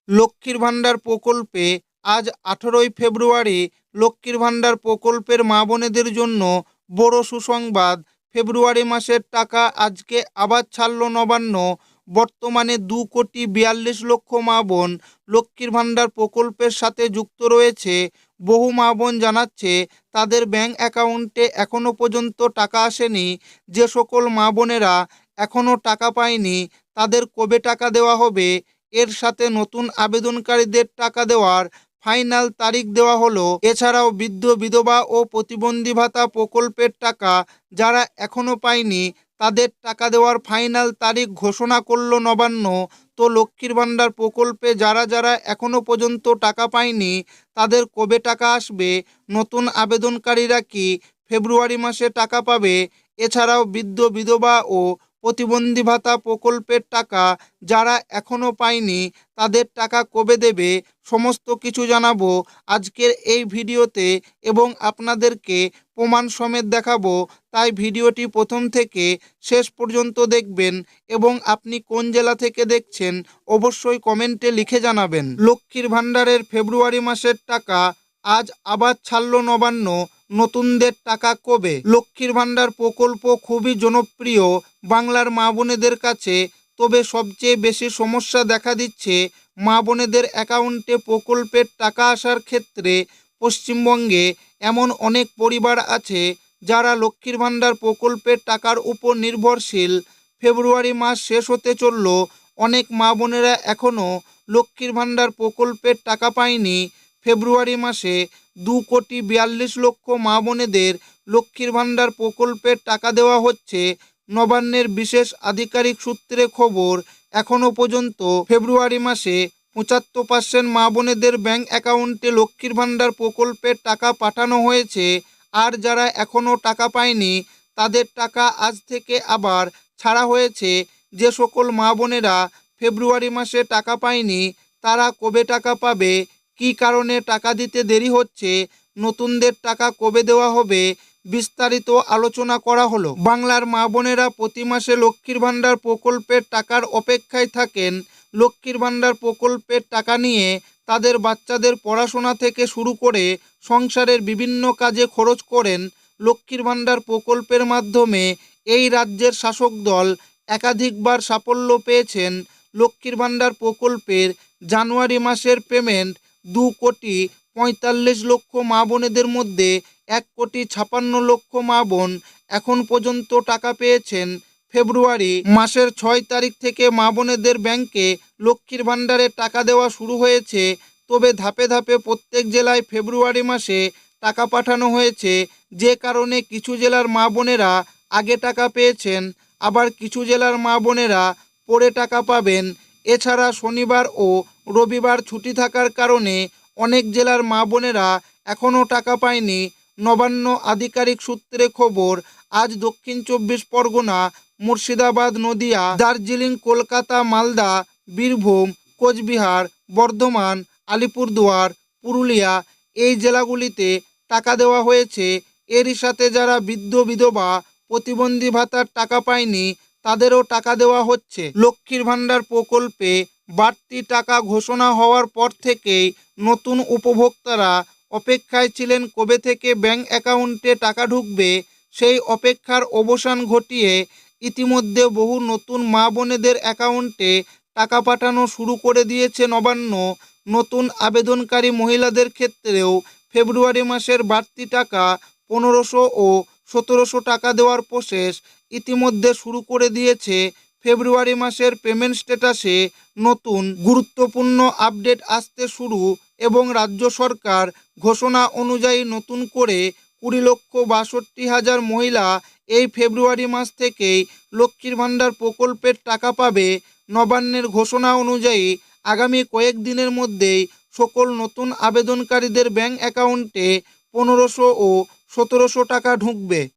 লক্ষ্মীর ভাণ্ডার প্রকল্পে আজ 18ই ফেব্রুয়ারি লক্ষ্মীর ভাণ্ডার প্রকল্পের মা বোনেদের জন্য বড় সুসংবাদ। ফেব্রুয়ারি মাসের টাকা আজকে আবার ছাড়ল নবান্ন। বর্তমানে 2,42,00,000 মা বোন লক্ষ্মীর ভাণ্ডার প্রকল্পের সাথে যুক্ত রয়েছে। বহু মা বোন জানাচ্ছে তাদের ব্যাংক অ্যাকাউন্টে এখনও পর্যন্ত টাকা আসেনি। যে সকল মা বোনেরা এখনও টাকা পায়নি তাদের কবে টাকা দেওয়া হবে, এর সাথে নতুন আবেদনকারীদের টাকা দেওয়ার ফাইনাল তারিখ দেওয়া হলো। এছাড়াও বৃদ্ধ বিধবা ও প্রতিবন্ধী ভাতা প্রকল্পের টাকা যারা এখনও পায়নি তাদের টাকা দেওয়ার ফাইনাল তারিখ ঘোষণা করলো নবান্ন। তো লক্ষ্মীর ভাণ্ডার প্রকল্পে যারা যারা এখনও পর্যন্ত টাকা পায়নি তাদের কবে টাকা আসবে, নতুন আবেদনকারীরা কি ফেব্রুয়ারি মাসে টাকা পাবে, এছাড়াও বৃদ্ধ বিধবা ও প্রতিবন্ধী ভাতা প্রকল্পের টাকা যারা এখনও পায়নি তাদের টাকা কবে দেবে, সমস্ত কিছু জানাবো আজকের এই ভিডিওতে এবং আপনাদেরকে প্রমাণ সমেত দেখাবো। তাই ভিডিওটি প্রথম থেকে শেষ পর্যন্ত দেখবেন এবং আপনি কোন জেলা থেকে দেখছেন অবশ্যই কমেন্টে লিখে জানাবেন। লক্ষ্মীর ভাণ্ডারের ফেব্রুয়ারি মাসের টাকা আজ আবার ছাড়ল নবান্ন। নতুনদের টাকা কবে? লক্ষ্মীর ভাণ্ডার প্রকল্প খুবই জনপ্রিয় বাংলার মা বোনেদের কাছে। তবে সবচেয়ে বেশি সমস্যা দেখা দিচ্ছে মা বোনেদের অ্যাকাউন্টে প্রকল্পের টাকা আসার ক্ষেত্রে। পশ্চিমবঙ্গে এমন অনেক পরিবার আছে যারা লক্ষ্মীর ভাণ্ডার প্রকল্পের টাকার উপর নির্ভরশীল। ফেব্রুয়ারি মাস শেষ হতে চলল, অনেক মা বোনেরা এখনও লক্ষ্মীর ভাণ্ডার প্রকল্পের টাকা পায়নি। ফেব্রুয়ারি মাসে 2,42,00,000 মা বোনেদের লক্ষ্মীর ভাণ্ডার প্রকল্পের টাকা দেওয়া হচ্ছে। নবান্নের বিশেষ আধিকারিক সূত্রে খবর, এখনও পর্যন্ত ফেব্রুয়ারি মাসে 75% মা বোনেদের ব্যাংক অ্যাকাউন্টে লক্ষ্মীর ভাণ্ডার প্রকল্পের টাকা পাঠানো হয়েছে। আর যারা এখনও টাকা পায়নি তাদের টাকা আজ থেকে আবার ছাড়া হয়েছে। যে সকল মা বোনেরা ফেব্রুয়ারি মাসে টাকা পায়নি তারা কবে টাকা পাবে, কী কারণে টাকা দিতে দেরি হচ্ছে, নতুনদের টাকা কবে দেওয়া হবে, বিস্তারিত আলোচনা করা হলো। বাংলার মা বোনেরা প্রতি মাসে লক্ষ্মীর ভাণ্ডার প্রকল্পের টাকার অপেক্ষায় থাকেন। লক্ষ্মীর ভাণ্ডার প্রকল্পের টাকা নিয়ে তাদের বাচ্চাদের পড়াশোনা থেকে শুরু করে সংসারের বিভিন্ন কাজে খরচ করেন। লক্ষ্মীর ভাণ্ডার প্রকল্পের মাধ্যমে এই রাজ্যের শাসক দল একাধিকবার সাফল্য পেয়েছেন। লক্ষ্মীর ভাণ্ডার প্রকল্পের জানুয়ারি মাসের পেমেন্ট 2,45,00,000 মা বোনেদের মধ্যে 1,56,00,000 মা বোন এখন পর্যন্ত টাকা পেয়েছেন। ফেব্রুয়ারি মাসের 6 তারিখ থেকে মা বোনেদের ব্যাংকে লক্ষ্মীর ভাণ্ডারে টাকা দেওয়া শুরু হয়েছে। তবে ধাপে ধাপে প্রত্যেক জেলায় ফেব্রুয়ারি মাসে টাকা পাঠানো হয়েছে। যে কারণে কিছু জেলার মা বোনেরা আগে টাকা পেয়েছেন, আবার কিছু জেলার মা বোনেরা পরে টাকা পাবেন। এছাড়া শনিবার ও রবিবার ছুটি থাকার কারণে অনেক জেলার মা বোনেরা এখনও টাকা পায়নি। নবান্ন আধিকারিক সূত্রে খবর, আজ দক্ষিণ 24 পরগনা, মুর্শিদাবাদ, নদিয়া, দার্জিলিং, কলকাতা, মালদা, বীরভূম, কোচবিহার, বর্ধমান, আলিপুরদুয়ার, পুরুলিয়া এই জেলাগুলিতে টাকা দেওয়া হয়েছে। এরই সাথে যারা বৃদ্ধ বিধবা প্রতিবন্ধী ভাতার টাকা পায়নি তাদেরও টাকা দেওয়া হচ্ছে। লক্ষ্মীর ভাণ্ডার প্রকল্পে বাড়তি টাকা ঘোষণা হওয়ার পর থেকেই নতুন উপভোক্তারা অপেক্ষায় ছিলেন কবে থেকে ব্যাংক অ্যাকাউন্টে টাকা ঢুকবে। সেই অপেক্ষার অবসান ঘটিয়ে ইতিমধ্যে বহু নতুন মা বোনেদের অ্যাকাউন্টে টাকা পাঠানো শুরু করে দিয়েছে নবান্ন। নতুন আবেদনকারী মহিলাদের ক্ষেত্রেও ফেব্রুয়ারি মাসের বাড়তি টাকা 1,500 ও 1,700 টাকা দেওয়ার প্রসেস ইতিমধ্যে শুরু করে দিয়েছে। ফেব্রুয়ারি মাসের পেমেন্ট স্ট্যাটাসে নতুন গুরুত্বপূর্ণ আপডেট আসতে শুরু এবং রাজ্য সরকার ঘোষণা অনুযায়ী নতুন করে 20,62,000 মহিলা এই ফেব্রুয়ারি মাস থেকেই লক্ষ্মীর ভাণ্ডার প্রকল্পের টাকা পাবে। নবান্নের ঘোষণা অনুযায়ী আগামী কয়েকদিনের মধ্যেই সকল নতুন আবেদনকারীদের ব্যাংক অ্যাকাউন্টে 1,500 ও 1,700 টাকা ঢুকবে।